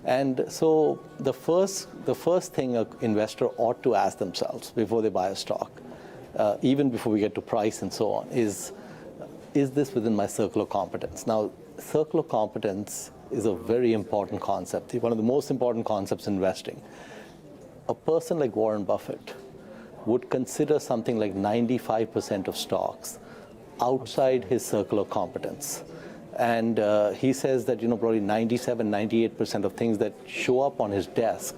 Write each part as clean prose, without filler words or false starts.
And so the first thing an investor ought to ask themselves before they buy a stock, even before we get to price and so on, is this within my circle of competence? Now, circle of competence is a very important concept, one of the most important concepts in investing. A person like Warren Buffett would consider something like 95% of stocks outside his circle of competence. And he says that, probably 97, 98% of things that show up on his desk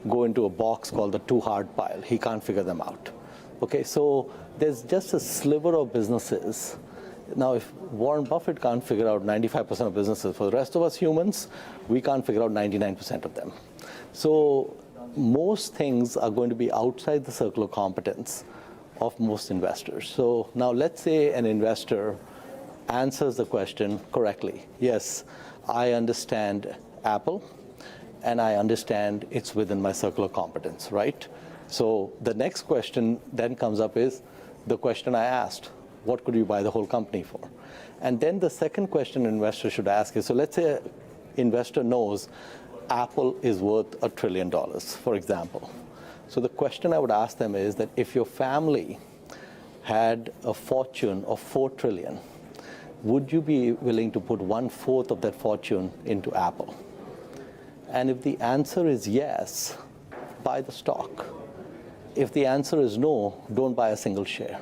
go into a box called the too hard pile. He can't figure them out. Okay, so there's just a sliver of businesses. Now, if Warren Buffett can't figure out 95% of businesses, for the rest of us humans, we can't figure out 99% of them. So most things are going to be outside the circle of competence of most investors. So now let's say an investor answers the question correctly. Yes, I understand Apple, and I understand it's within my circle of competence, right? So the next question then comes up is the question I asked: what could you buy the whole company for? And then the second question an investor should ask is, so let's say an investor knows Apple is worth $1 trillion, for example. So the question I would ask them is that if your family had a fortune of $4 trillion, would you be willing to put 1/4 of that fortune into Apple? And if the answer is yes, buy the stock. If the answer is no, don't buy a single share.